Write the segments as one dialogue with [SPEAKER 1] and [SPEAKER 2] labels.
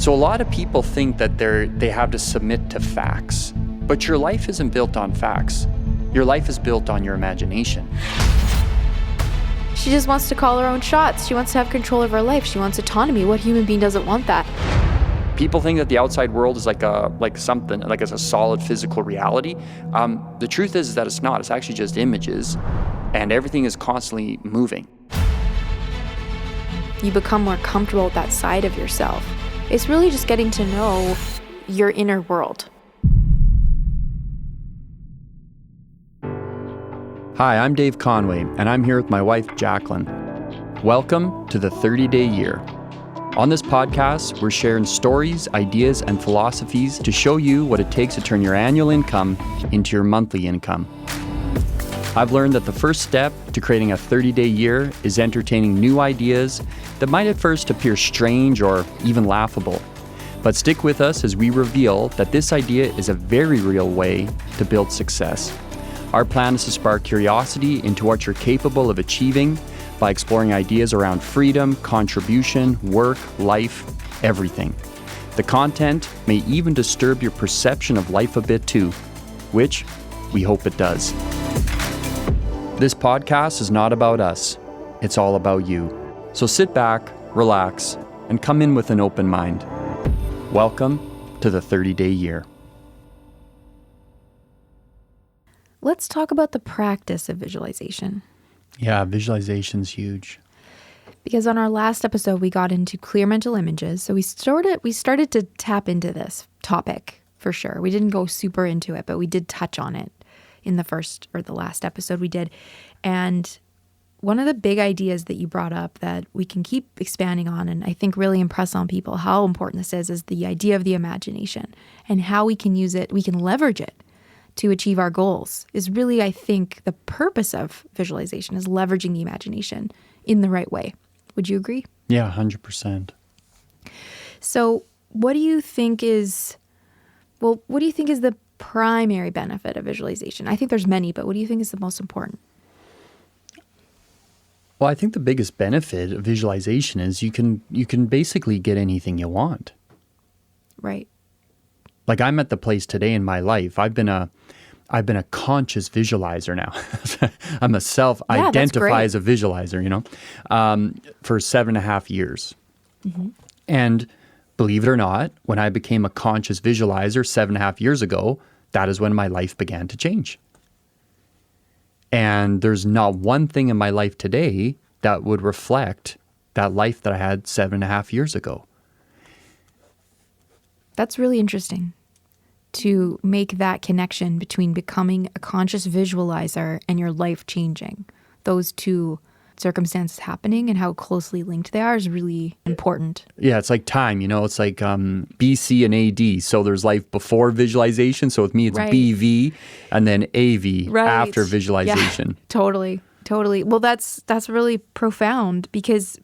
[SPEAKER 1] So a lot of people think that they have to submit to facts, but your life isn't built on facts. Your life is built on your imagination.
[SPEAKER 2] She just wants to call her own shots. She wants to have control of her life. She wants autonomy. What human being doesn't want that?
[SPEAKER 1] People think that the outside world is like it's a solid physical reality. The truth is that it's not. It's actually just images, and everything is constantly moving.
[SPEAKER 2] You become more comfortable with that side of yourself. It's really just getting to know your inner world.
[SPEAKER 1] Hi, I'm Dave Conway, and I'm here with my wife, Jacqueline. Welcome to the 30-Day Year. On this podcast, we're sharing stories, ideas, and philosophies to show you what it takes to turn your annual income into your monthly income. I've learned that the first step to creating a 30-day year is entertaining new ideas that might at first appear strange or even laughable. But stick with us as we reveal that this idea is a very real way to build success. Our plan is to spark curiosity into what you're capable of achieving by exploring ideas around freedom, contribution, work, life, everything. The content may even disturb your perception of life a bit too, which we hope it does. This podcast is not about us, it's all about you. So sit back, relax, and come in with an open mind. Welcome to the 30-Day Year.
[SPEAKER 2] Let's talk about the practice of visualization.
[SPEAKER 1] Yeah, visualization's huge.
[SPEAKER 2] Because on our last episode, we got into clear mental images. So we started to tap into this topic for sure. We didn't go super into it, but we did touch on it in the first or the last episode we did. And one of the big ideas that you brought up that we can keep expanding on, and I think really impress on people how important this is the idea of the imagination and how we can use it, we can leverage it to achieve our goals is really, I think, the purpose of visualization is leveraging the imagination in the right way. Would you agree?
[SPEAKER 1] Yeah, 100%.
[SPEAKER 2] So what do you think is the primary benefit of visualization? I think there's many, but what do you think is the most important?
[SPEAKER 1] Well, I think the biggest benefit of visualization is you can basically get anything you want.
[SPEAKER 2] Right.
[SPEAKER 1] Like I'm at the place today in my life. I've been a conscious visualizer now. I'm a self-identify as a visualizer, for 7.5 years. Mm-hmm. And believe it or not, when I became a conscious visualizer 7.5 years ago, that is when my life began to change. And there's not one thing in my life today that would reflect that life that I had 7.5 years ago.
[SPEAKER 2] That's really interesting to make that connection between becoming a conscious visualizer and your life changing. Those two circumstances happening and how closely linked they are is really important.
[SPEAKER 1] Yeah, it's like time, it's like BC and AD. So there's life before visualization. So with me, it's right. BV and then AV right. after visualization.
[SPEAKER 2] Yeah, totally. Well, that's really profound because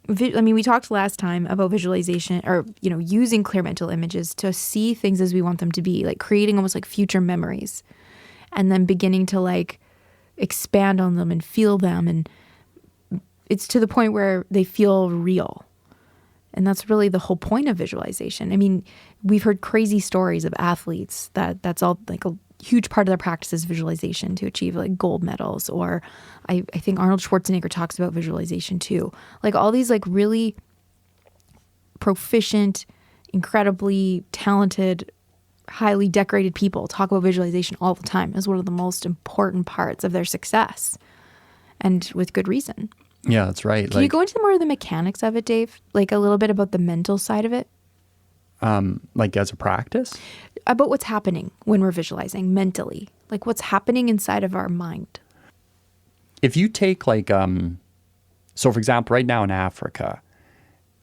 [SPEAKER 2] we talked last time about visualization or, using clear mental images to see things as we want them to be, like creating almost like future memories and then beginning to like expand on them and feel them. And it's to the point where they feel real. And that's really the whole point of visualization. I mean, we've heard crazy stories of athletes that's all like a huge part of their practice is visualization to achieve like gold medals. Or I think Arnold Schwarzenegger talks about visualization too. Like all these like really proficient, incredibly talented, highly decorated people talk about visualization all the time as one of the most important parts of their success. And with good reason.
[SPEAKER 1] Yeah, that's right.
[SPEAKER 2] Can you go into more of the mechanics of it, Dave? Like a little bit about the mental side of it?
[SPEAKER 1] Like as a practice?
[SPEAKER 2] About what's happening when we're visualizing mentally. Like what's happening inside of our mind.
[SPEAKER 1] If you take so for example, right now in Africa,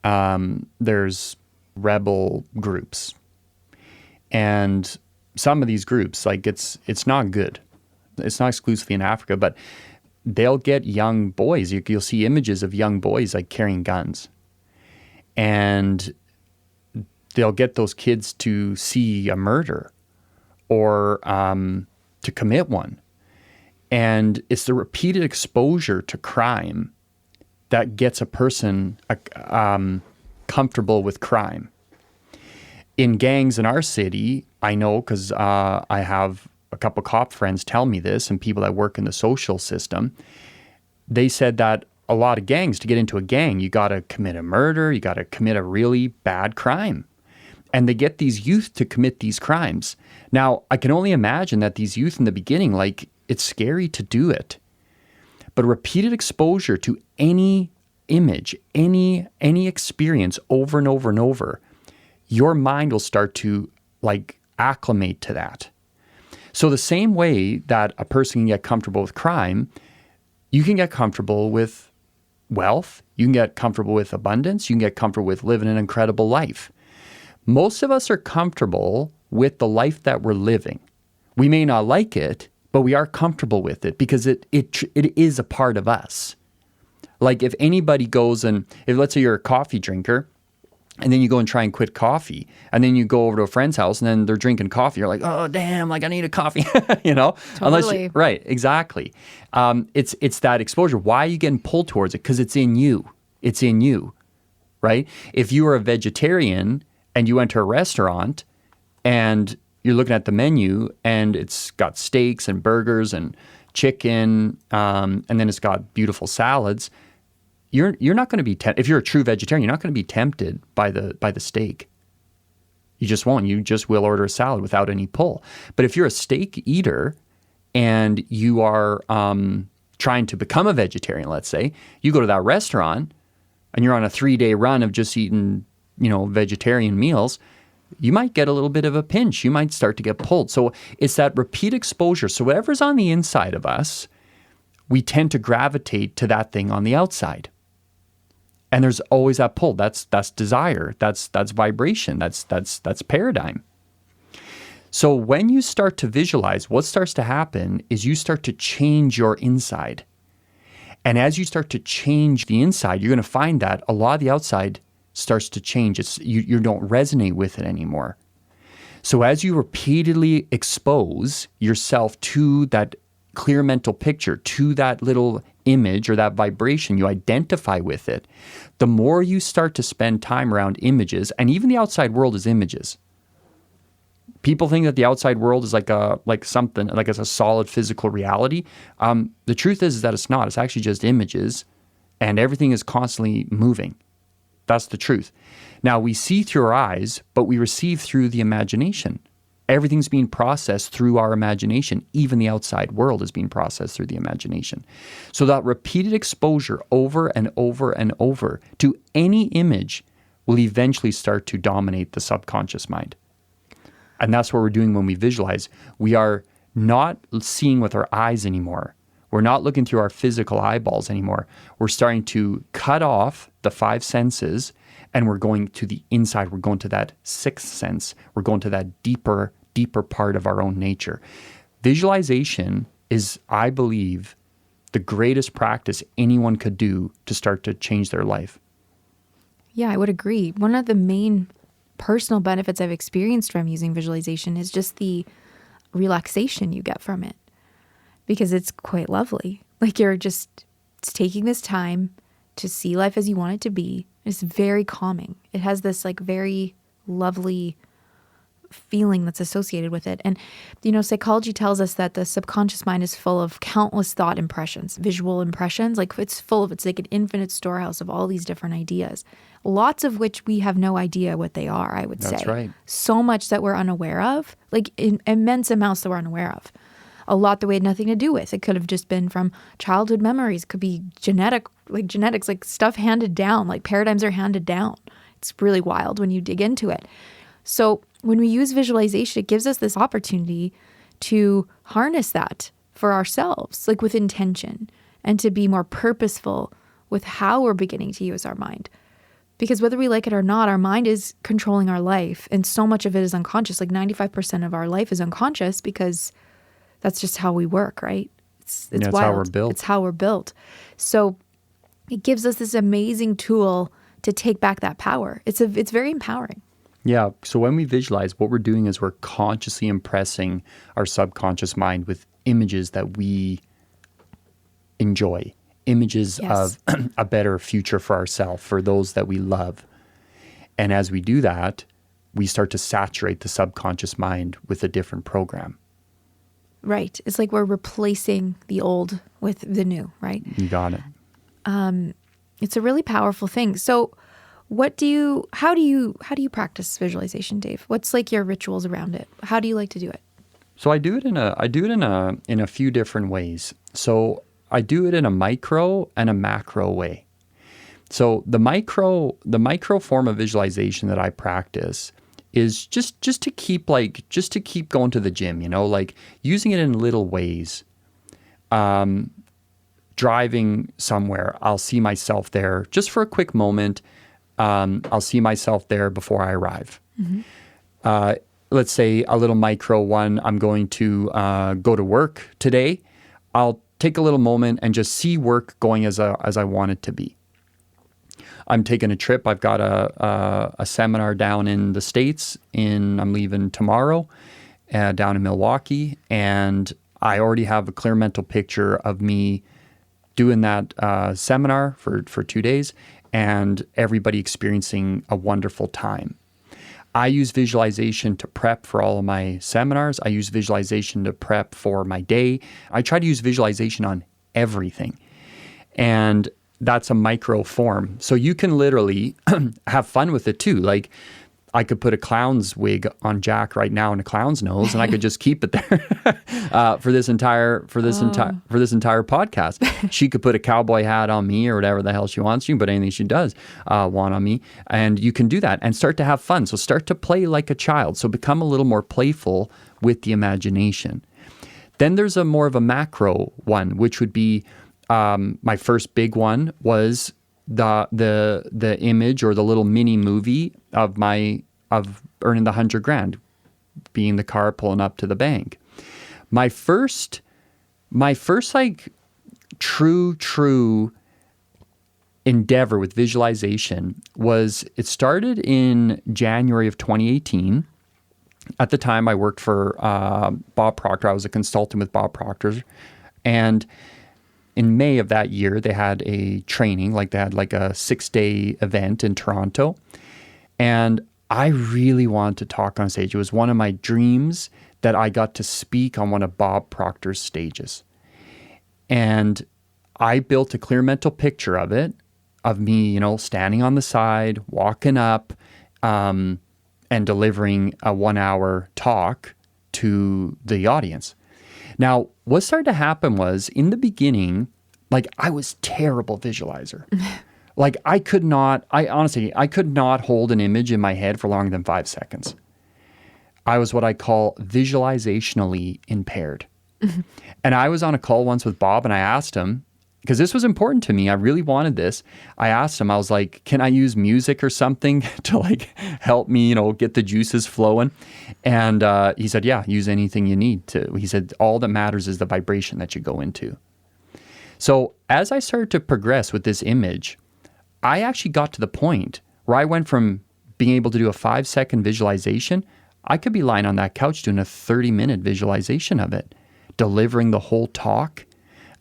[SPEAKER 1] there's rebel groups. And some of these groups, like it's not good. It's not exclusively in Africa, but they'll get young boys. You'll see images of young boys like carrying guns. And they'll get those kids to see a murder or to commit one. And it's the repeated exposure to crime that gets a person comfortable with crime. In gangs in our city, I know because I have a couple cop friends tell me this, and people that work in the social system, they said that a lot of gangs, to get into a gang, you got to commit a murder, you got to commit a really bad crime. And they get these youth to commit these crimes. Now, I can only imagine that these youth in the beginning, like, it's scary to do it. But repeated exposure to any image, any experience over and over and over, your mind will start to like acclimate to that. So the same way that a person can get comfortable with crime, you can get comfortable with wealth, you can get comfortable with abundance, you can get comfortable with living an incredible life. Most of us are comfortable with the life that we're living. We may not like it, but we are comfortable with it because it is a part of us. Like if anybody goes and, if let's say you're a coffee drinker, and then you go and try and quit coffee, and then you go over to a friend's house and then they're drinking coffee. You're like, oh, damn, like I need a coffee, you know?
[SPEAKER 2] Totally.
[SPEAKER 1] Right, exactly. It's that exposure. Why are you getting pulled towards it? Because it's in you. It's in you, right? If you are a vegetarian and you enter a restaurant and you're looking at the menu and it's got steaks and burgers and chicken, and then it's got beautiful salads, you're not going to be if you're a true vegetarian, you're not going to be tempted by the steak. You just won't. You just will order a salad without any pull. But if you're a steak eater and you are trying to become a vegetarian, let's say, you go to that restaurant and you're on a 3-day run of just eating, vegetarian meals, you might get a little bit of a pinch. You might start to get pulled. So it's that repeat exposure. So whatever's on the inside of us, we tend to gravitate to that thing on the outside. And there's always that pull. That's desire. That's vibration. That's paradigm. So when you start to visualize, what starts to happen is you start to change your inside. And as you start to change the inside, you're going to find that a lot of the outside starts to change. You don't resonate with it anymore. So as you repeatedly expose yourself to that clear mental picture, to that little image or that vibration, you identify with it, the more you start to spend time around images, and even the outside world is images. People think that the outside world is like something, like it's a solid physical reality. The truth is that it's not. It's actually just images, and everything is constantly moving. That's the truth. Now, we see through our eyes, but we receive through the imagination. Everything's being processed through our imagination. Even the outside world is being processed through the imagination. So that repeated exposure over and over and over to any image will eventually start to dominate the subconscious mind. And that's what we're doing when we visualize. We are not seeing with our eyes anymore. We're not looking through our physical eyeballs anymore. We're starting to cut off the 5 senses, and we're going to the inside. We're going to that 6th sense. We're going to that deeper part of our own nature. Visualization is, I believe, the greatest practice anyone could do to start to change their life.
[SPEAKER 2] Yeah, I would agree. One of the main personal benefits I've experienced from using visualization is just the relaxation you get from it, because it's quite lovely. Like it's taking this time to see life as you want it to be. It's very calming. It has this like very lovely feeling that's associated with it. And, psychology tells us that the subconscious mind is full of countless thought impressions, visual impressions. Like it's like an infinite storehouse of all these different ideas, lots of which we have no idea what they are, I would say.
[SPEAKER 1] That's right.
[SPEAKER 2] So much that we're unaware of, like immense amounts that we're unaware of. A lot that we had nothing to do with. It could have just been from childhood memories. It could be genetics, like stuff handed down, like paradigms are handed down. It's really wild when you dig into it. So when we use visualization, it gives us this opportunity to harness that for ourselves, like with intention, and to be more purposeful with how we're beginning to use our mind. Because whether we like it or not, our mind is controlling our life, and so much of it is unconscious. Like 95% of our life is unconscious because that's just how we work, right? It's wild.
[SPEAKER 1] How we're built.
[SPEAKER 2] It's how we're built. So it gives us this amazing tool to take back that power. It's very empowering.
[SPEAKER 1] Yeah. So when we visualize, what we're doing is we're consciously impressing our subconscious mind with images that we enjoy, images
[SPEAKER 2] Yes.
[SPEAKER 1] of a better future for ourselves, for those that we love. And as we do that, we start to saturate the subconscious mind with a different program.
[SPEAKER 2] Right. It's like we're replacing the old with the new, right?
[SPEAKER 1] You got it.
[SPEAKER 2] It's a really powerful thing. So how do you practice visualization, Dave? What's like your rituals around it? How do you like to do it?
[SPEAKER 1] So I do it in a few different ways. So I do it in a micro and a macro way. So the micro form of visualization that I practice is just to keep going to the gym, like using it in little ways. Driving somewhere, I'll see myself there just for a quick moment. I'll see myself there before I arrive. Mm-hmm. Let's say a little micro one, I'm going to go to work today. I'll take a little moment and just see work going as I want it to be. I'm taking a trip. I've got a seminar down in the States. I'm leaving tomorrow down in Milwaukee. And I already have a clear mental picture of me doing that seminar for 2 days and everybody experiencing a wonderful time. I use visualization to prep for all of my seminars. I use visualization to prep for my day. I try to use visualization on everything. And that's a micro form. So you can literally have fun with it too. Like I could put a clown's wig on Jack right now and a clown's nose, and I could just keep it there for this entire podcast. She could put a cowboy hat on me or whatever the hell she wants. She can put anything she does want on me, and you can do that and start to have fun. So start to play like a child. So become a little more playful with the imagination. Then there's a more of a macro one, which would be my first big one was the image or the little mini movie of earning the $100,000, being the car pulling up to the bank. My first like true endeavor with visualization was, it started in January of 2018. At the time, I worked for Bob Proctor. I was a consultant with Bob Proctor, and in May of that year, they had a training, they had like a 6-day event in Toronto. And I really wanted to talk on stage. It was one of my dreams that I got to speak on one of Bob Proctor's stages. And I built a clear mental picture of it, of me, standing on the side, walking up, and delivering a 1-hour talk to the audience. Now, what started to happen was, in the beginning, I was terrible visualizer. I could not hold an image in my head for longer than 5 seconds. I was what I call visualizationally impaired. Mm-hmm. And I was on a call once with Bob, and I asked him, because this was important to me, I really wanted this. I asked him, I was like, can I use music or something to help me, get the juices flowing? And he said, yeah, use anything you need to. He said, all that matters is the vibration that you go into. So as I started to progress with this image, I actually got to the point where I went from being able to do a 5-second visualization. I could be lying on that couch doing a 30-minute visualization of it, delivering the whole talk.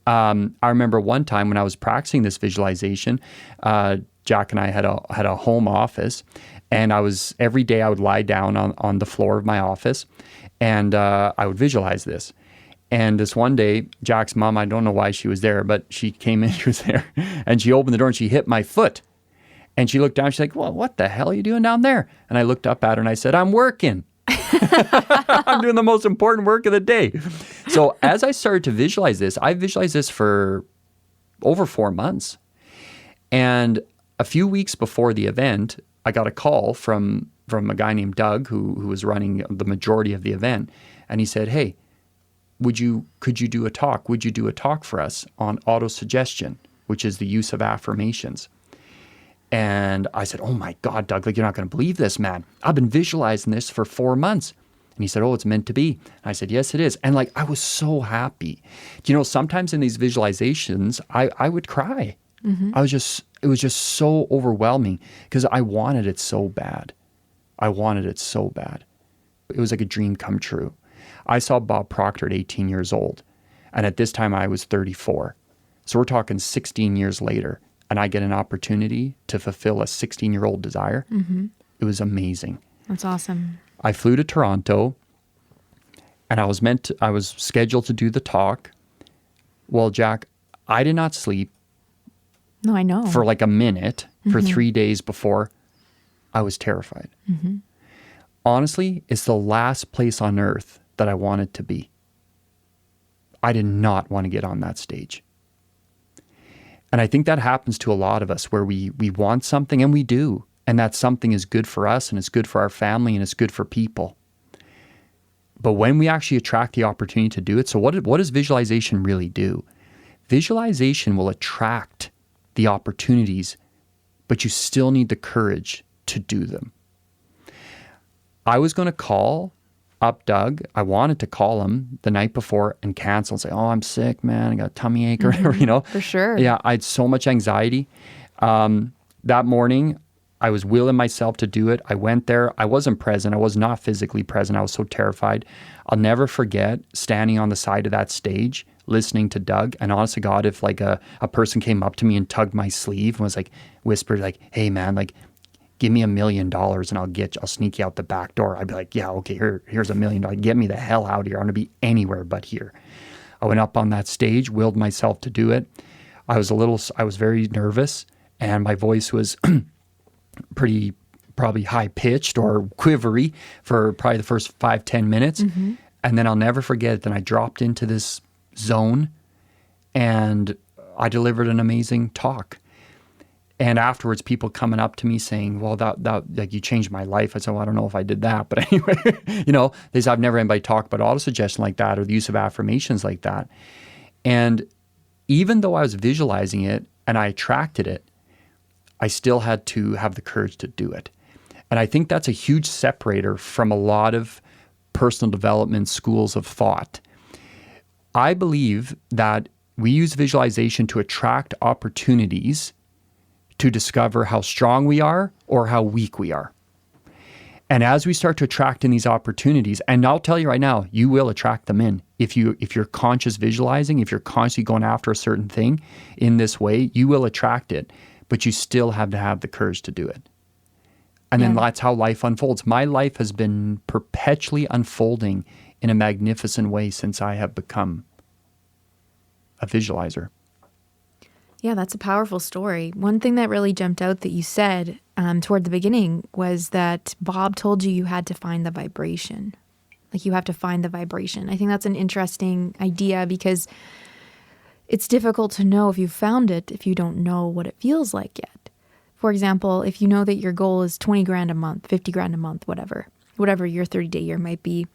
[SPEAKER 1] I remember one time when I was practicing this visualization, Jack and I had a home office, and every day I would lie down on the floor of my office, and I would visualize this. And this one day, Jack's mom, I don't know why she was there, but she came in, she was there, and she opened the door and she hit my foot. And she looked down, she's like, well, what the hell are you doing down there? And I looked up at her and I said, I'm working. I'm doing the most important work of the day. So as I started to visualize this, I visualized this for over 4 months. And a few weeks before the event, I got a call from a guy named Doug who was running the majority of the event. And he said, hey, could you do a talk? Would you do a talk for us on autosuggestion, which is the use of affirmations? And I said, oh my God, Doug, you're not going to believe this, man. I've been visualizing this for 4 months. And he said, oh, it's meant to be. And I said, yes, it is. And I was so happy. Sometimes in these visualizations, I would cry. Mm-hmm. It was just so overwhelming because I wanted it so bad. It was like a dream come true. I saw Bob Proctor at 18 years old. And at this time I was 34. So we're talking 16 years later. And I get an opportunity to fulfill a 16-year-old desire. Mm-hmm. It was amazing.
[SPEAKER 2] That's awesome.
[SPEAKER 1] I flew to Toronto, and I was scheduled to do the talk. Well, Jack, I did not sleep.
[SPEAKER 2] No, I know.
[SPEAKER 1] For like a minute for 3 days before. I was terrified. Honestly, it's the last place on earth that I wanted to be. I did not want to get on that stage. And I think that happens to a lot of us where we want something, and we do. And that something is good for us, and it's good for our family, and it's good for people. But when we actually attract the opportunity to do it, so what does visualization really do? Visualization will attract the opportunities, but you still need the courage to do them. I was going to call up Doug. I wanted to call him the night before and cancel and say, oh, I'm sick, man. I got a tummy ache or whatever, you know.
[SPEAKER 2] For sure.
[SPEAKER 1] Yeah, I had so much anxiety. That morning, I was willing myself to do it. I went there. I wasn't present. I was not physically present. I was so terrified. I'll never forget standing on the side of that stage, listening to Doug. And honest to God, if like a person came up to me and tugged my sleeve and was like, whispered like, hey man, like, give me $1 million and I'll sneak you out the back door. I'd be like, yeah, okay, here's $1 million. Get me the hell out of here. I want to be anywhere but here. I went up on that stage, willed myself to do it. I was very nervous, and my voice was pretty probably high pitched or quivery for probably the first 5-10 minutes. And then I'll never forget, then I dropped into this zone and I delivered an amazing talk. And afterwards, people coming up to me saying, well, that like you changed my life. I said, well, I don't know if I did that. But anyway, you know, I've never had anybody talk about autosuggestion like that or the use of affirmations like that. And even though I was visualizing it and I attracted it, I still had to have the courage to do it. And I think that's a huge separator from a lot of personal development schools of thought. I believe that we use visualization to attract opportunities to discover how strong we are or how weak we are. And as we start to attract in these opportunities, and I'll tell you right now, you will attract them in. If you're conscious visualizing, if you're constantly going after a certain thing in this way, you will attract it. But you still have to have the courage to do it. And then that's how life unfolds. My life has been perpetually unfolding in a magnificent way since I have become a visualizer.
[SPEAKER 2] Yeah, that's a powerful story. One thing that really jumped out that you said toward the beginning was that Bob told you had to find the vibration. Like you have to find the vibration. I think that's an interesting idea because it's difficult to know if you've found it if you don't know what it feels like yet. For example, if you know that your goal is 20 grand a month, 50 grand a month, whatever your 30-day year might be,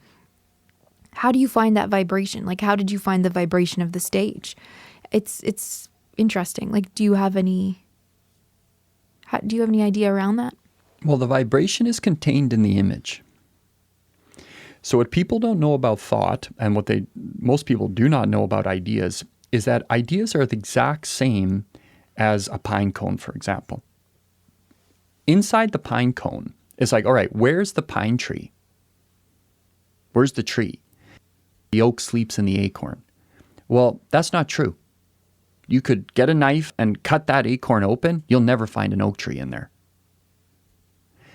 [SPEAKER 2] how do you find that vibration? Like, how did you find the vibration of the stage? It's interesting. Like, do you have any idea around that?
[SPEAKER 1] Well, the vibration is contained in the image. So what people don't know about thought, and what most people do not know about ideas, is that ideas are the exact same as a pine cone, for example. Inside the pine cone, it's like, all right, where's the pine tree? Where's the tree? The oak sleeps in the acorn. Well, that's not true. You could get a knife and cut that acorn open. You'll never find an oak tree in there.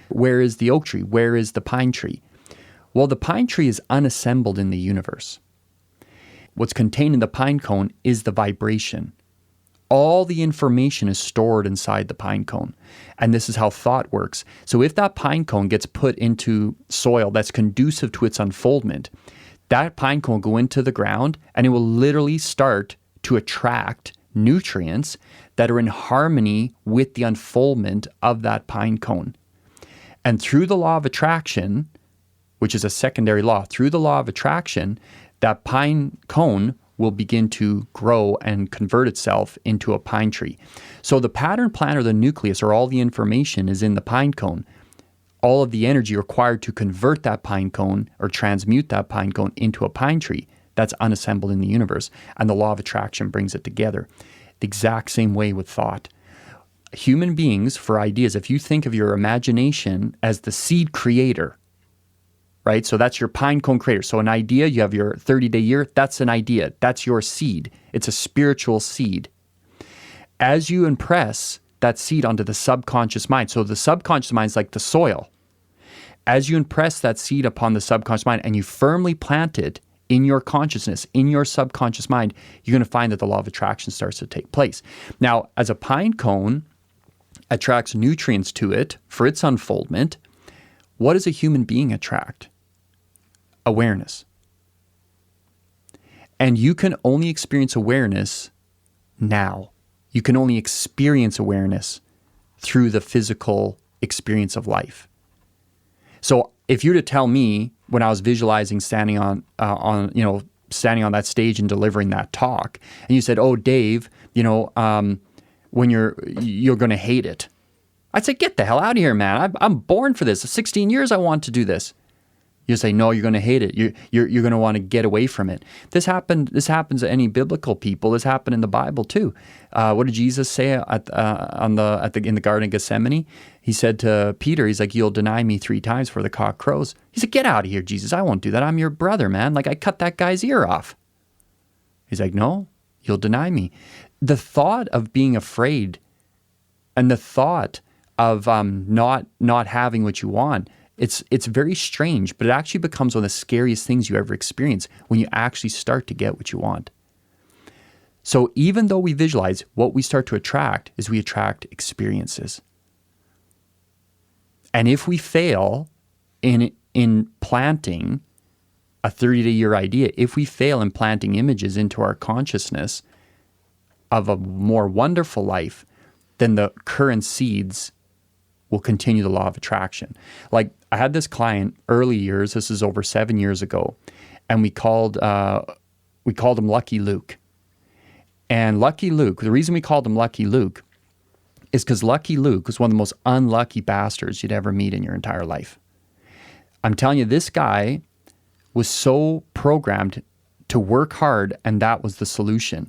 [SPEAKER 1] Where is the oak tree? Where is the pine tree? Well, the pine tree is unassembled in the universe. What's contained in the pine cone is the vibration. All the information is stored inside the pine cone. And this is how thought works. So if that pine cone gets put into soil that's conducive to its unfoldment, that pine cone will go into the ground and it will literally start to attract nutrients that are in harmony with the unfoldment of that pine cone. And through the law of attraction, which is a secondary law, through the law of attraction, that pine cone will begin to grow and convert itself into a pine tree. So the pattern plan, or the nucleus, or all the information is in the pine cone. All of the energy required to convert that pine cone or transmute that pine cone into a pine tree, that's unassembled in the universe. And the law of attraction brings it together. The exact same way with thought. Human beings, for ideas, if you think of your imagination as the seed creator, right? So that's your pine cone creator. So an idea, you have your 30-day year, that's an idea. That's your seed. It's a spiritual seed. As you impress that seed onto the subconscious mind, so the subconscious mind is like the soil. as you impress that seed upon the subconscious mind and you firmly plant it in your consciousness, in your subconscious mind, you're going to find that the law of attraction starts to take place. Now, as a pine cone attracts nutrients to it for its unfoldment, what does a human being attract? Awareness. And you can only experience awareness now. You can only experience awareness through the physical experience of life. So if you were to tell me when I was visualizing standing on that stage and delivering that talk, and you said, "Oh, Dave, when you're going to hate it," I'd say, "Get the hell out of here, man! I'm born for this. 16 years I want to do this." You say, "No, you're going to hate it. You're going to want to get away from it." This happens to any biblical people. This happened in the Bible too. What did Jesus say in the Garden of Gethsemane? He said to Peter, he's like, "You'll deny me 3 times before the cock crows." He said, "Get out of here, Jesus. I won't do that. I'm your brother, man. Like, I cut that guy's ear off." He's like, "No, you'll deny me." The thought of being afraid and the thought of not having what you want, it's very strange, but it actually becomes one of the scariest things you ever experience when you actually start to get what you want. So even though we visualize, what we start to attract is we attract experiences. And if we fail in planting a 30-day year idea, if we fail in planting images into our consciousness of a more wonderful life, then the current seeds will continue the law of attraction. Like, I had this client early years, this is over 7 years ago, and we called him Lucky Luke. And Lucky Luke, the reason we called him Lucky Luke is because Lucky Luke was one of the most unlucky bastards you'd ever meet in your entire life. I'm telling you, this guy was so programmed to work hard, and that was the solution.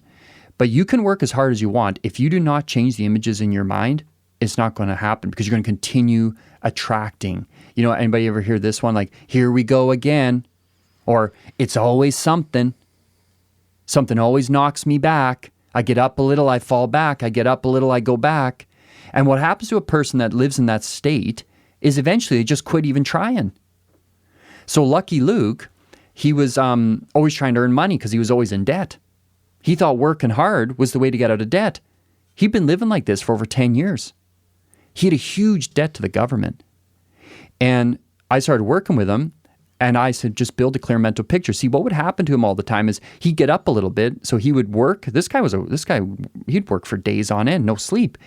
[SPEAKER 1] But you can work as hard as you want. If you do not change the images in your mind, it's not going to happen, because you're going to continue attracting. Anybody ever hear this one? Like, "Here we go again," or "It's always something. Something always knocks me back. I get up a little, I fall back. I get up a little, I go back." And what happens to a person that lives in that state is eventually they just quit even trying. So Lucky Luke, he was always trying to earn money because he was always in debt. He thought working hard was the way to get out of debt. He'd been living like this for over 10 years. He had a huge debt to the government. And I started working with him, and I said, just build a clear mental picture. See, what would happen to him all the time is he'd get up a little bit. So he would work. This guy, he'd work for days on end, no sleep.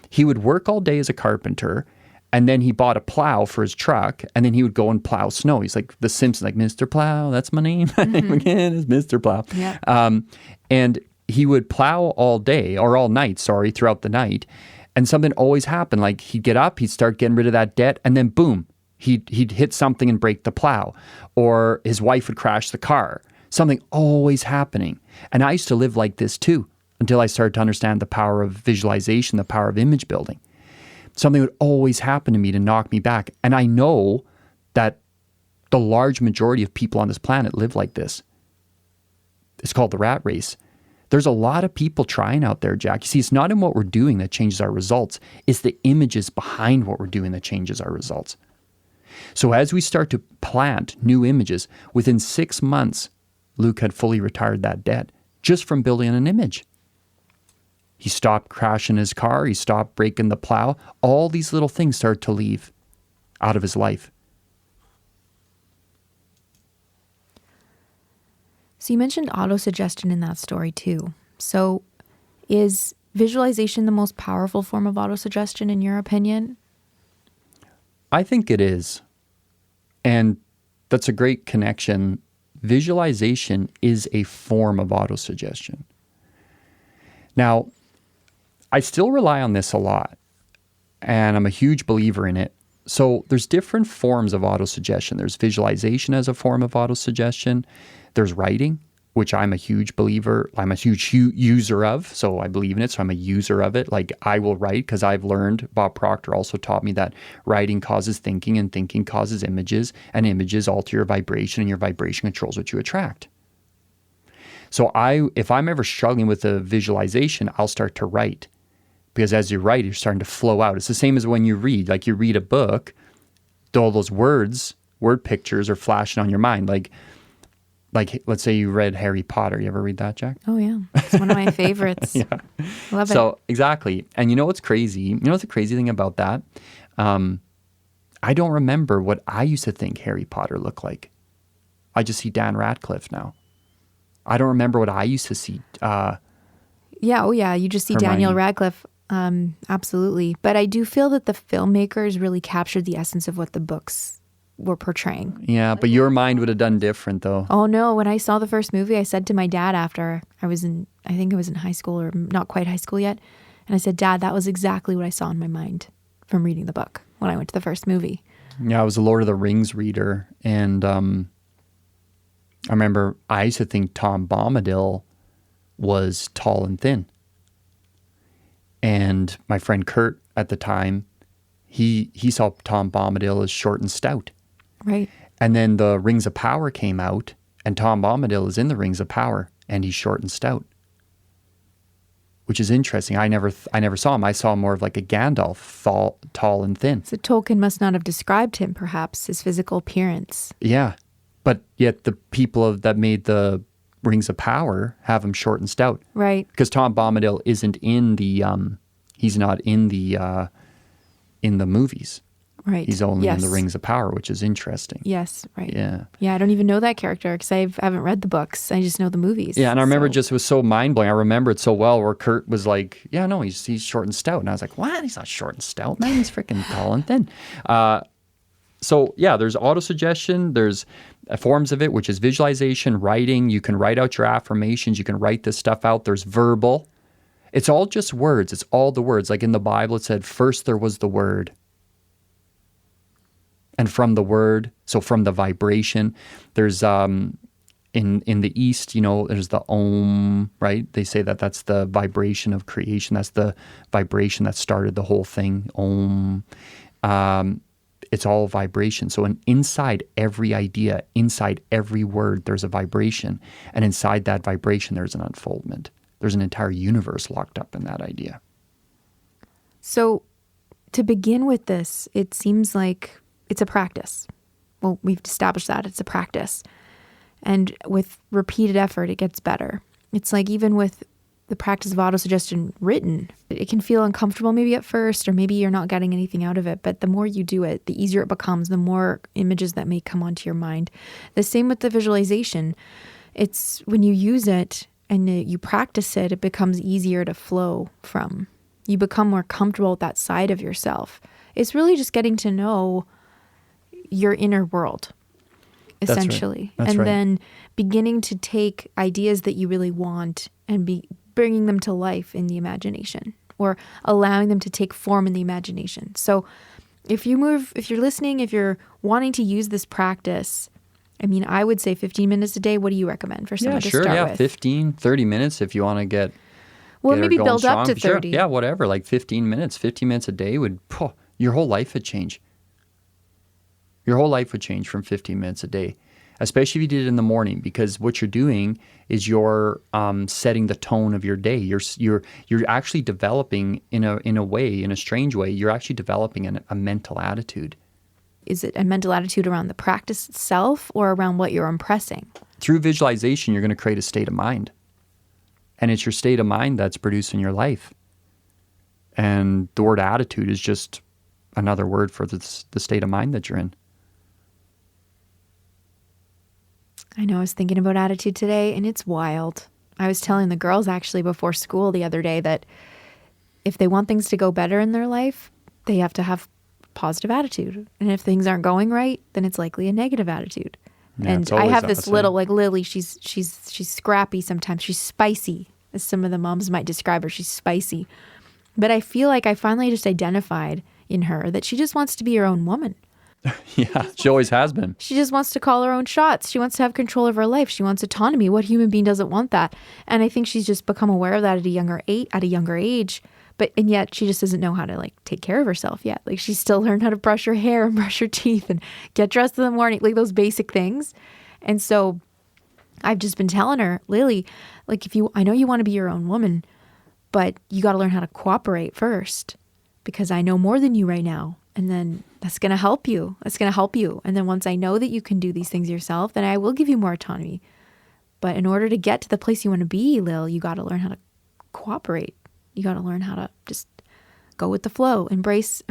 [SPEAKER 1] He would work all day as a carpenter, and then he bought a plow for his truck, and then he would go and plow snow. He's like the Simpsons, like, "Mr. Plow, that's my name." My name again is Mr. Plow. Yeah. And he would plow all day, or all night, throughout the night. And something always happened. Like, he'd get up, he'd start getting rid of that debt, and then boom, he'd hit something and break the plow. Or his wife would crash the car. Something always happening. And I used to live like this too, until I started to understand the power of visualization, the power of image building. Something would always happen to me to knock me back. And I know that the large majority of people on this planet live like this. It's called the rat race. There's a lot of people trying out there, Jack. You see, it's not in what we're doing that changes our results. It's the images behind what we're doing that changes our results. So as we start to plant new images, within 6 months, Luke had fully retired that debt just from building an image. He stopped crashing his car. He stopped breaking the plow. All these little things started to leave out of his life.
[SPEAKER 2] So you mentioned autosuggestion in that story too. So is visualization the most powerful form of autosuggestion in your opinion?
[SPEAKER 1] I think it is. And that's a great connection. Visualization is a form of autosuggestion. Now, I still rely on this a lot, and I'm a huge believer in it. So there's different forms of autosuggestion. There's visualization as a form of autosuggestion. There's writing, which I'm a huge believer. I'm a huge user of, so I believe in it. So I'm a user of it. Like, I will write because I've learned, Bob Proctor also taught me that writing causes thinking, and thinking causes images, and images alter your vibration, and your vibration controls what you attract. So if I'm ever struggling with a visualization, I'll start to write. Because as you write, you're starting to flow out. It's the same as when you read. Like, you read a book, all those word pictures are flashing on your mind. Like let's say you read Harry Potter. You ever read that, Jack?
[SPEAKER 2] Oh yeah, it's one of my favorites.
[SPEAKER 1] Yeah.
[SPEAKER 2] Love it.
[SPEAKER 1] So exactly. And you know what's crazy? You know what's the crazy thing about that? I don't remember what I used to think Harry Potter looked like. I just see Dan Radcliffe now. I don't remember what I used to see.
[SPEAKER 2] Yeah, oh yeah, you just see
[SPEAKER 1] Hermione.
[SPEAKER 2] Daniel Radcliffe. Absolutely. But I do feel that the filmmakers really captured the essence of what the books were portraying.
[SPEAKER 1] Yeah, but your mind would have done different though.
[SPEAKER 2] Oh no, when I saw the first movie, I said to my dad after I think I was in high school or not quite high school yet. And I said, Dad, that was exactly what I saw in my mind from reading the book when I went to the first movie.
[SPEAKER 1] Yeah, I was a Lord of the Rings reader. And I remember I used to think Tom Bombadil was tall and thin. And my friend Kurt at the time, he saw Tom Bombadil as short and stout.
[SPEAKER 2] Right.
[SPEAKER 1] And then the Rings of Power came out, and Tom Bombadil is in the Rings of Power, and he's short and stout, which is interesting. I never saw him. I saw him more of like a Gandalf, tall and thin.
[SPEAKER 2] So Tolkien must not have described him, perhaps, his physical appearance.
[SPEAKER 1] Yeah, but yet the people that made the Rings of Power have him short and stout.
[SPEAKER 2] Right.
[SPEAKER 1] Because Tom Bombadil isn't in the, he's not in the movies.
[SPEAKER 2] Right.
[SPEAKER 1] He's only
[SPEAKER 2] Yes.
[SPEAKER 1] in the Rings of Power, which is interesting.
[SPEAKER 2] Yes, right.
[SPEAKER 1] Yeah.
[SPEAKER 2] Yeah, I don't even know that character because I haven't read the books. I just know the movies.
[SPEAKER 1] Yeah, and I remember
[SPEAKER 2] So-
[SPEAKER 1] it was so mind-blowing. I remember it so well where Kurt was like, yeah, no, he's short and stout. And I was like, what? He's not short and stout, man. He's freaking tall and thin. So, yeah, there's autosuggestion. There's forms of it, which is visualization, writing. You can write out your affirmations. You can write this stuff out. There's verbal. It's all just words. It's all the words. Like in the Bible, it said, first there was the word. And from the word, so from the vibration, there's in the East, there's the Om, right? They say that that's the vibration of creation. That's the vibration that started the whole thing. Om. It's all vibration. So inside every idea, inside every word, there's a vibration. And inside that vibration, there's an unfoldment. There's an entire universe locked up in that idea.
[SPEAKER 2] So to begin with this, it seems like it's a practice. Well, we've established that it's a practice. And with repeated effort, it gets better. It's like even with the practice of autosuggestion written, it can feel uncomfortable maybe at first, or maybe you're not getting anything out of it. But the more you do it, the easier it becomes, the more images that may come onto your mind. The same with the visualization. It's when you use it and you practice it, it becomes easier to flow from. You become more comfortable with that side of yourself. It's really just getting to know your inner world, essentially.
[SPEAKER 1] That's
[SPEAKER 2] and
[SPEAKER 1] right.
[SPEAKER 2] then beginning to take ideas that you really want and bringing them to life in the imagination, or allowing them to take form in the imagination. So if you're listening, if you're wanting to use this practice, I mean, I would say 15 minutes a day. What do you recommend for someone to start with?
[SPEAKER 1] 15, 30 minutes if you want to get
[SPEAKER 2] Well,
[SPEAKER 1] her
[SPEAKER 2] maybe
[SPEAKER 1] going
[SPEAKER 2] build up
[SPEAKER 1] strong.
[SPEAKER 2] to
[SPEAKER 1] Sure.
[SPEAKER 2] 30.
[SPEAKER 1] Yeah, whatever, like 15 minutes. 15 minutes a day your whole life would change. Your whole life would change from 15 minutes a day, especially if you did it in the morning, because what you're doing is you're setting the tone of your day. You're actually developing in a strange way, you're actually developing a mental attitude.
[SPEAKER 2] Is it a mental attitude around the practice itself or around what you're impressing?
[SPEAKER 1] Through visualization, you're going to create a state of mind. And it's your state of mind that's producing your life. And the word attitude is just another word for the state of mind that you're in.
[SPEAKER 2] I know I was thinking about attitude today, and it's wild. I was telling the girls actually before school the other day that if they want things to go better in their life, they have to have positive attitude. And if things aren't going right, then it's likely a negative attitude.
[SPEAKER 1] Yeah,
[SPEAKER 2] and
[SPEAKER 1] it's
[SPEAKER 2] I
[SPEAKER 1] always
[SPEAKER 2] have this
[SPEAKER 1] opposite.
[SPEAKER 2] little, like Lily, she's scrappy sometimes. She's spicy, as some of the moms might describe her. She's spicy. But I feel like I finally just identified in her that she just wants to be her own woman.
[SPEAKER 1] Yeah, she always has been.
[SPEAKER 2] She just wants to call her own shots. She wants to have control of her life. She wants autonomy. What human being doesn't want that? And I think she's just become aware of that at a younger age. And yet she just doesn't know how to take care of herself yet. Like she's still learned how to brush her hair and brush her teeth and get dressed in the morning, like those basic things. And so I've just been telling her, Lily, I know you want to be your own woman, but you got to learn how to cooperate first, because I know more than you right now. And then that's going to help you. That's going to help you. And then once I know that you can do these things yourself, then I will give you more autonomy. But in order to get to the place you want to be, Lil, you got to learn how to cooperate. You got to learn how to just go with the flow. Embrace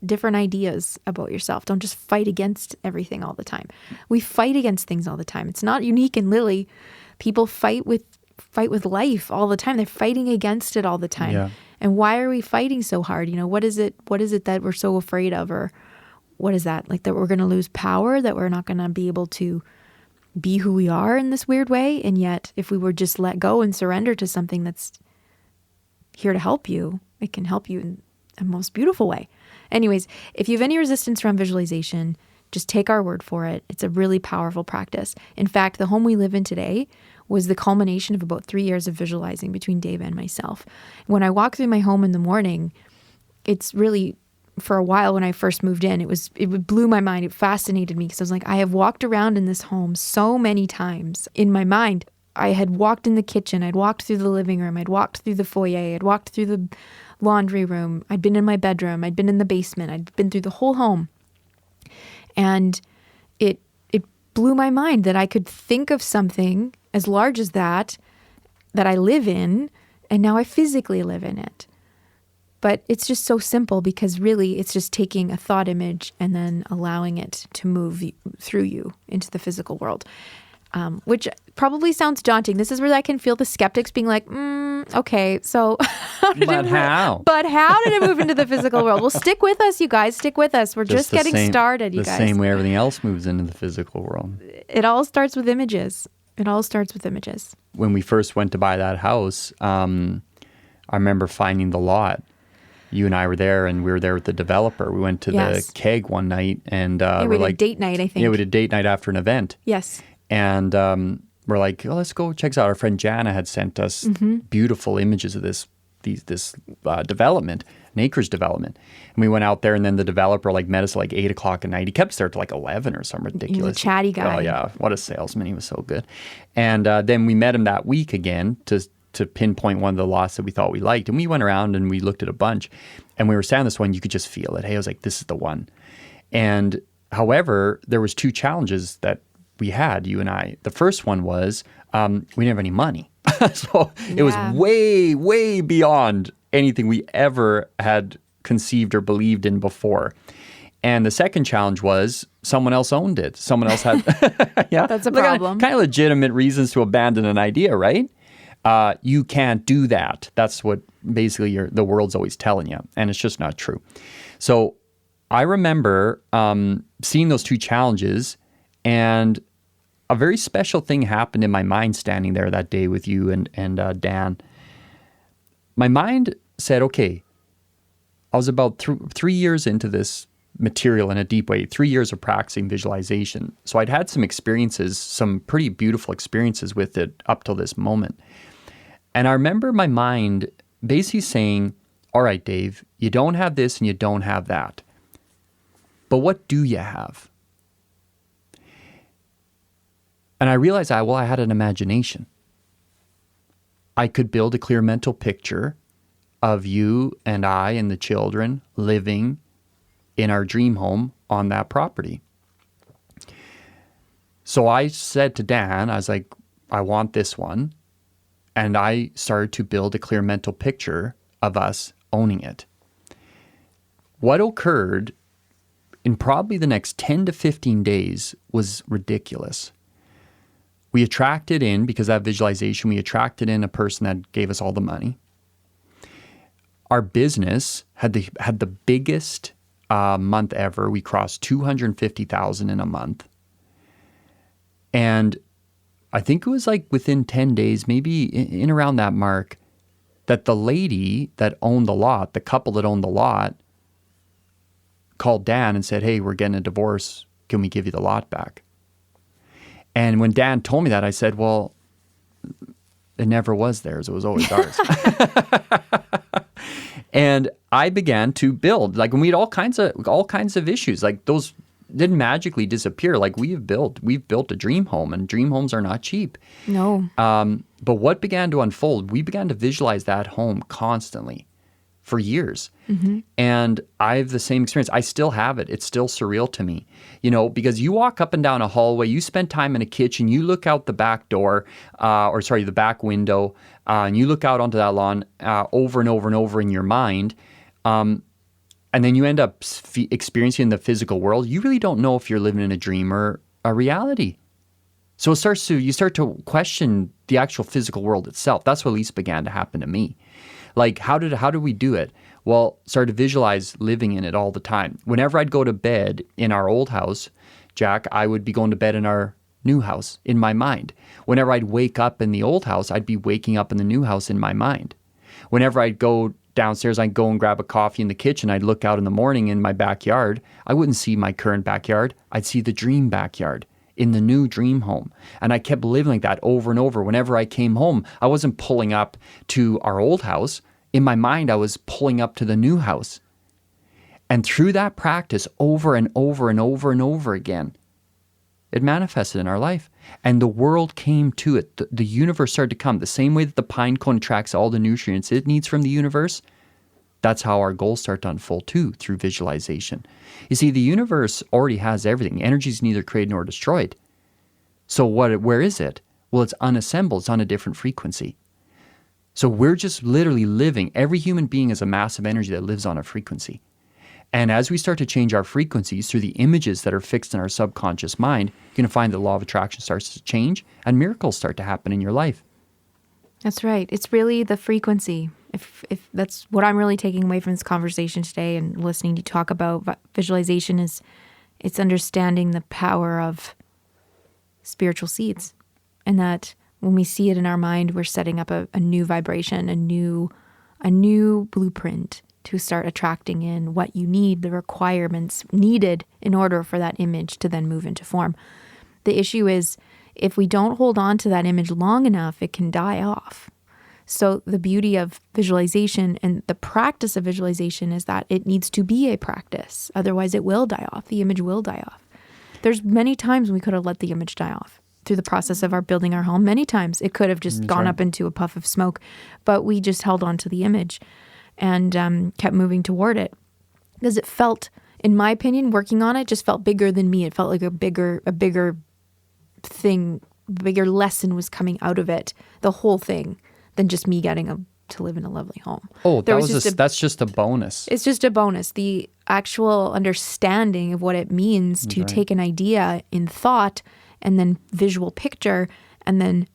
[SPEAKER 2] different ideas about yourself. Don't just fight against everything all the time. We fight against things all the time. It's not unique in Lily. People fight with life all the time. They're fighting against it all the time.
[SPEAKER 1] Yeah.
[SPEAKER 2] And why are we fighting so hard? What is it that we're so afraid of? Or what is that? Like that we're going to lose power, that we're not going to be able to be who we are in this weird way. And yet if we were just let go and surrender to something that's here to help you, it can help you in a most beautiful way. Anyways, if you have any resistance around visualization, just take our word for it. It's a really powerful practice. In fact, the home we live in today was the culmination of about 3 years of visualizing between Dave and myself. When I walk through my home in the morning, it's really, for a while when I first moved in, it blew my mind. It fascinated me because I was like, I have walked around in this home so many times in my mind. I had walked in the kitchen, I'd walked through the living room, I'd walked through the foyer, I'd walked through the laundry room, I'd been in my bedroom, I'd been in the basement, I'd been through the whole home. And it blew my mind that I could think of something as large as that I live in, and now I physically live in it. But it's just so simple because really it's just taking a thought image and then allowing it to move through you into the physical world, which probably sounds daunting. This is where I can feel the skeptics being like, okay, so how did it move into the physical world? Well, stick with us, you guys. Stick with us. We're just getting started, you guys.
[SPEAKER 1] The same way everything else moves into the physical world.
[SPEAKER 2] It all starts with images. When
[SPEAKER 1] we first went to buy that house, I remember finding the lot. You and I were there, and we were there with the developer. We went to the keg one night, and
[SPEAKER 2] we did a date night, I think.
[SPEAKER 1] Yeah, we did a date night after an event.
[SPEAKER 2] Yes.
[SPEAKER 1] And we're like, let's go check this out. Our friend Jana had sent us beautiful images of this development, an acreage development. And we went out there, and then the developer met us at 8 o'clock at night. He kept us there till 11 or something ridiculous.
[SPEAKER 2] He was a chatty guy.
[SPEAKER 1] Oh yeah, what a salesman. He was so good. And then we met him that week again to pinpoint one of the lots that we thought we liked. And we went around and we looked at a bunch. And we were standing this one, you could just feel it. Hey, I was like, this is the one. And however, there was 2 challenges that we had, you and I. The first one was we didn't have any money. So it was way, way beyond anything we ever had conceived or believed in before. And the second challenge was someone else owned it. Someone else had,
[SPEAKER 2] That's a problem.
[SPEAKER 1] Kind of legitimate reasons to abandon an idea, right? You can't do that. That's what basically the world's always telling you. And it's just not true. So I remember seeing those 2 challenges, and a very special thing happened in my mind standing there that day with you and Dan. My mind said, okay, I was about 3 years into this material in a deep way, 3 years of practicing visualization. So I'd had some experiences, some pretty beautiful experiences with it up till this moment. And I remember my mind basically saying, all right, Dave, you don't have this and you don't have that. But what do you have? And I realized I had an imagination. I could build a clear mental picture of you and I and the children living in our dream home on that property. So I said to Dan, I was like, I want this one. And I started to build a clear mental picture of us owning it. What occurred in probably the next 10 to 15 days was ridiculous. We attracted in, because of that visualization, we attracted in a person that gave us all the money. Our business had the biggest month ever. We crossed 250,000 in a month. And I think it was within 10 days, maybe in around that mark, that the lady that owned the lot, the couple that owned the lot, called Dan and said, hey, we're getting a divorce. Can we give you the lot back? And when Dan told me that, I said, well, it never was theirs. It was always ours. And I began to build. And we had all kinds of issues. Those didn't magically disappear. We've built a dream home, and dream homes are not cheap.
[SPEAKER 2] No.
[SPEAKER 1] But what began to unfold, we began to visualize that home constantly for years. And I have the same experience. I still have it. It's still surreal to me, because you walk up and down a hallway, you spend time in a kitchen, you look out the back door, the back window, and you look out onto that lawn over and over and over in your mind. And then you end up experiencing the physical world. You really don't know if you're living in a dream or a reality. So you start to question the actual physical world itself. That's what at least began to happen to me. Like, how did we do it? Well, started to visualize living in it all the time. Whenever I'd go to bed in our old house, Jack, I would be going to bed in our new house in my mind. Whenever I'd wake up in the old house, I'd be waking up in the new house in my mind. Whenever I'd go downstairs, I'd go and grab a coffee in the kitchen. I'd look out in the morning in my backyard. I wouldn't see my current backyard. I'd see the dream backyard in the new dream home. And I kept living like that over and over. Whenever I came home, I wasn't pulling up to our old house. In my mind, I was pulling up to the new house. And through that practice, over and over and over and over again, it manifested in our life. And the world came to it. The universe started to come. The same way that the pine cone attracts all the nutrients it needs from the universe, that's how our goals start to unfold too, through visualization. You see, the universe already has everything. Energy is neither created nor destroyed. So where is it? Well, it's unassembled. It's on a different frequency. So we're just literally living. Every human being is a massive energy that lives on a frequency. And as we start to change our frequencies through the images that are fixed in our subconscious mind, you're going to find the law of attraction starts to change and miracles start to happen in your life.
[SPEAKER 2] That's right. It's really the frequency. If that's what I'm really taking away from this conversation today and listening to you talk about visualization, is it's understanding the power of spiritual seeds, and that when we see it in our mind, we're setting up a new vibration, a new blueprint to start attracting in what you need, the requirements needed in order for that image to then move into form. The issue is, if we don't hold on to that image long enough, it can die off. So the beauty of visualization and the practice of visualization is that it needs to be a practice. Otherwise, it will die off. The image will die off. There's many times we could have let the image die off through the process of building our home. Many times it could have just gone up into a puff of smoke, but we just held on to the image and kept moving toward it, because it felt, in my opinion, working on it just felt bigger than me. It felt like a bigger thing, bigger lesson was coming out of it, the whole thing, than just me getting to live in a lovely home.
[SPEAKER 1] Oh, that's just a bonus.
[SPEAKER 2] It's just a bonus. The actual understanding of what it means to take an idea in thought and then visual picture and then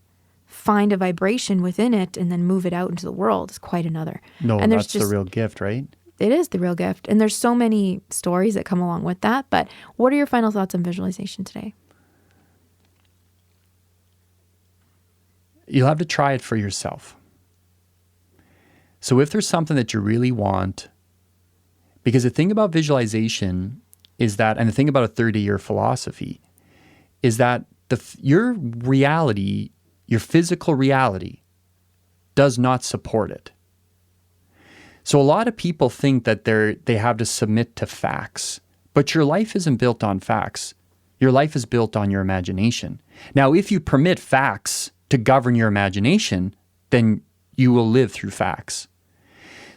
[SPEAKER 2] find a vibration within it and then move it out into the world is quite another.
[SPEAKER 1] No,
[SPEAKER 2] and
[SPEAKER 1] that's the real gift, right?
[SPEAKER 2] It is the real gift. And there's so many stories that come along with that. But what are your final thoughts on visualization today?
[SPEAKER 1] You'll have to try it for yourself. So if there's something that you really want, because the thing about visualization is that, and the thing about a 30-year philosophy, is that your reality, your physical reality, does not support it. So a lot of people think that they have to submit to facts, but your life isn't built on facts. Your life is built on your imagination. Now, if you permit facts to govern your imagination, then you will live through facts.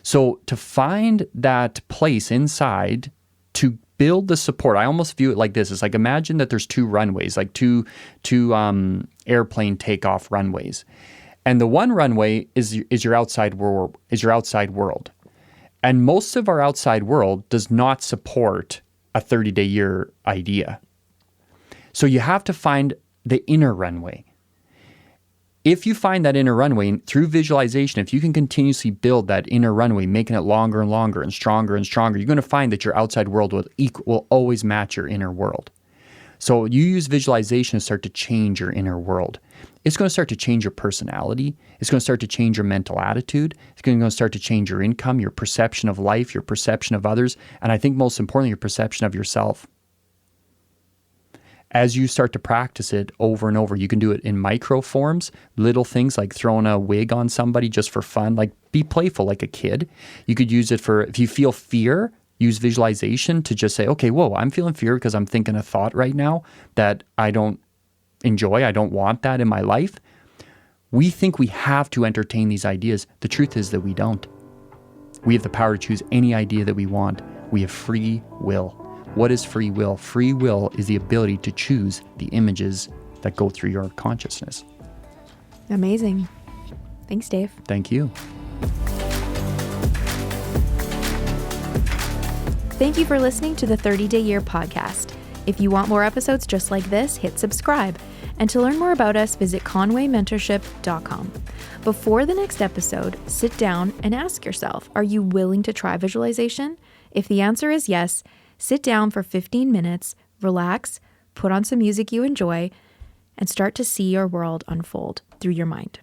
[SPEAKER 1] So to find that place inside to build the support, I almost view it like this. It's like, imagine that there's two runways, like two airplane takeoff runways. And the one runway is your outside world. And most of our outside world does not support a 30-day year idea. So you have to find the inner runway. If you find that inner runway through visualization, if you can continuously build that inner runway, making it longer and longer and stronger, you're going to find that your outside world will always match your inner world. So you use visualization to start to change your inner world. It's going to start to change your personality. It's going to start to change your mental attitude. It's going to start to change your income, your perception of life, your perception of others, and I think most importantly, your perception of yourself. As you start to practice it over and over, you can do it in micro forms, little things like throwing a wig on somebody just for fun, like be playful like a kid. You could use it for, if you feel fear, use visualization to just say, okay, whoa, I'm feeling fear because I'm thinking a thought right now that I don't enjoy. I don't want that in my life. We think we have to entertain these ideas. The truth is that we don't. We have the power to choose any idea that we want. We have free will. What is free will? Free will is the ability to choose the images that go through your consciousness.
[SPEAKER 2] Amazing. Thanks, Dave.
[SPEAKER 1] Thank you.
[SPEAKER 2] Thank you for listening to the 30-Day Year podcast. If you want more episodes just like this, hit subscribe. And to learn more about us, visit conwaymentorship.com. Before the next episode, sit down and ask yourself, are you willing to try visualization? If the answer is yes, sit down for 15 minutes, relax, put on some music you enjoy, and start to see your world unfold through your mind.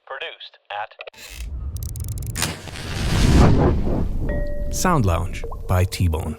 [SPEAKER 3] Produced at
[SPEAKER 4] Sound Lounge by T-Bone.